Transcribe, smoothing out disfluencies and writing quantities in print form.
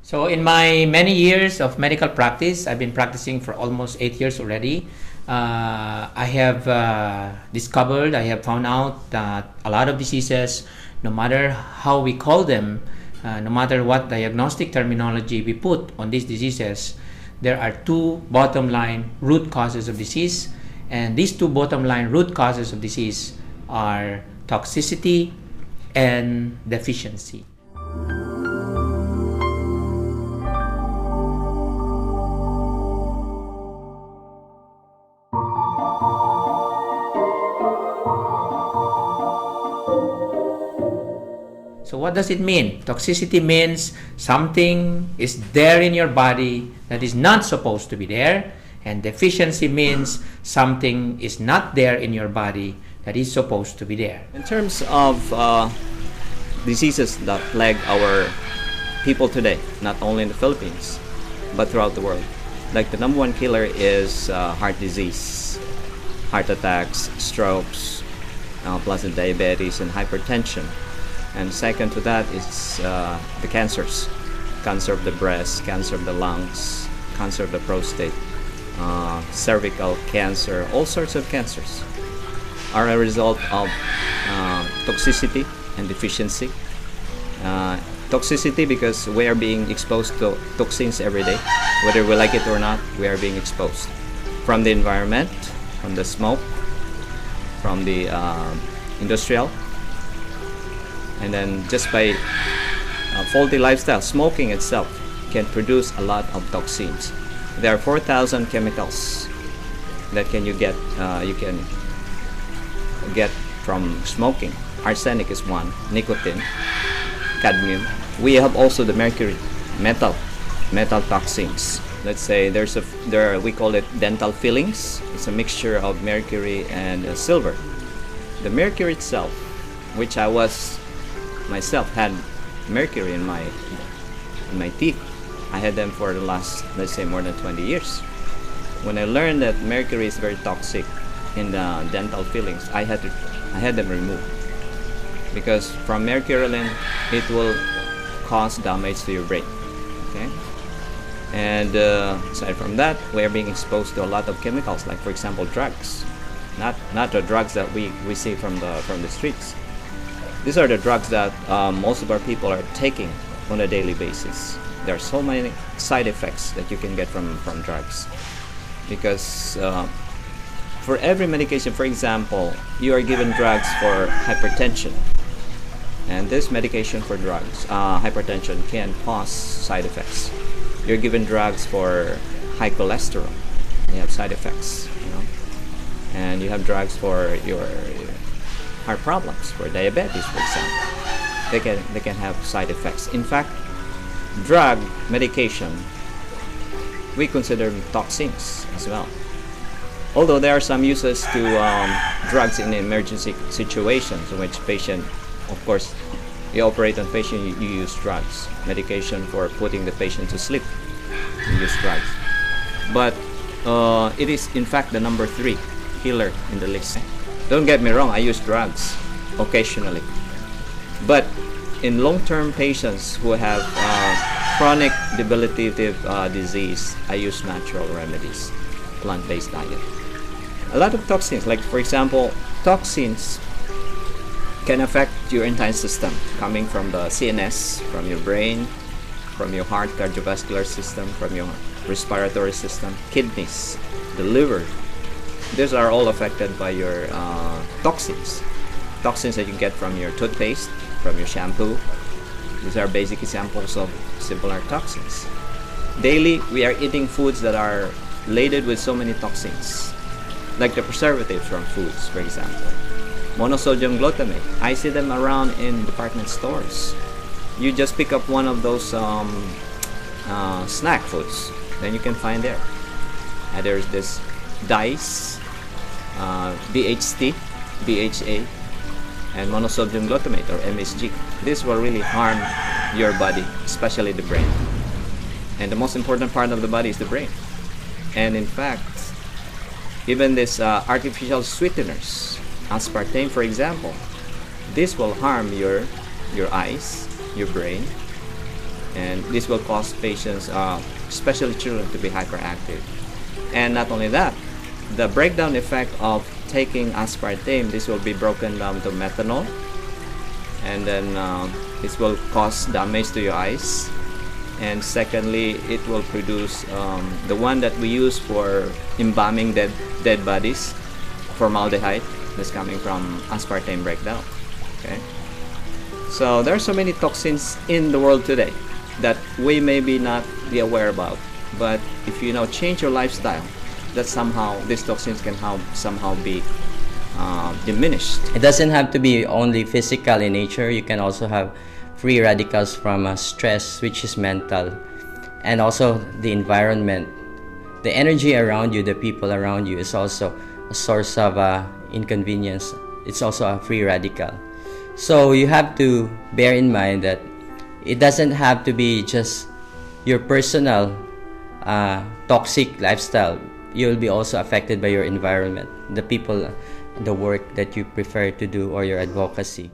So in my many years of medical practice, I've been practicing for almost 8 years already. I have discovered, I have found out that a lot of diseases, no matter how we call them, no matter what diagnostic terminology we put on these diseases, there are two bottom line root causes of disease. And these two bottom line root causes of disease are toxicity and deficiency. So what does it mean? Toxicity means something is there in your body that is not supposed to be there, and deficiency means something is not there in your body that is supposed to be there. In terms of diseases that plague our people today, not only in the Philippines, but throughout the world, like the number one killer is heart disease, heart attacks, strokes, plus the diabetes and hypertension. And second to that is the cancers, cancer of the breast, cancer of the lungs, cancer of the prostate, cervical cancer, all sorts of cancers are a result of toxicity and deficiency. Toxicity because we are being exposed to toxins every day, whether we like it or not. We are being exposed from the environment, from the smoke, from the industrial, and then just by faulty lifestyle. Smoking itself can produce a lot of toxins. There are 4,000 chemicals that you can get from smoking. Arsenic is one, nicotine, cadmium. We have also the mercury, metal toxins. Let's say we call it dental fillings. It's a mixture of mercury and silver. The mercury itself, which I myself had mercury in my teeth. I had them for the last, let's say, more than 20 years. When I learned that mercury is very toxic in the dental fillings, I had them removed, because from mercury alone, it will cause damage to your brain. Okay, and aside from that, we are being exposed to a lot of chemicals, like for example drugs, not the drugs that we see from the streets. These are the drugs that most of our people are taking on a daily basis. There are so many side effects that you can get from drugs, because for every medication, for example, you are given drugs for hypertension, and this medication for drugs, hypertension, can cause side effects. You're given drugs for high cholesterol, they have side effects, and you have drugs for your heart problems, for diabetes, for example. They can have side effects. In fact, drug medication, we consider toxins as well. Although there are some uses to drugs in emergency situations, in which patient, of course, you operate on patient, you use drugs. Medication for putting the patient to sleep, you use drugs. But it is in fact the number 3 killer in the list. Don't get me wrong, I use drugs occasionally. But in long-term patients who have chronic debilitative disease, I use natural remedies, plant-based diet. A lot of toxins, like for example, toxins can affect your entire system, coming from the CNS, from your brain, from your heart, cardiovascular system, from your respiratory system, kidneys, the liver. These are all affected by your toxins. Toxins that you get from your toothpaste, from your shampoo. These are basic examples of similar toxins. Daily, we are eating foods that are laden with so many toxins, like the preservatives from foods, for example. Monosodium glutamate. I see them around in department stores. You just pick up one of those snack foods, then you can find there. And there's this DICE, BHT, BHA, and monosodium glutamate, or MSG. This will really harm your body, especially the brain. And the most important part of the body is the brain. And in fact, even this artificial sweeteners, aspartame for example, this will harm your eyes, your brain, and this will cause patients, especially children, to be hyperactive. And not only that, the breakdown effect of taking aspartame, this will be broken down to methanol, and then this will cause damage to your eyes. And secondly, it will produce the one that we use for embalming dead bodies, formaldehyde, that's coming from aspartame breakdown. Okay, so there are so many toxins in the world today that we maybe not be aware about, but if you now change your lifestyle, that somehow these toxins can somehow be diminished. It doesn't have to be only physical in nature. You can also have free radicals from stress, which is mental, and also the environment. The energy around you, the people around you, is also a source of inconvenience. It's also a free radical. So you have to bear in mind that it doesn't have to be just your personal toxic lifestyle. You'll be also affected by your environment, the people, the work that you prefer to do, or your advocacy.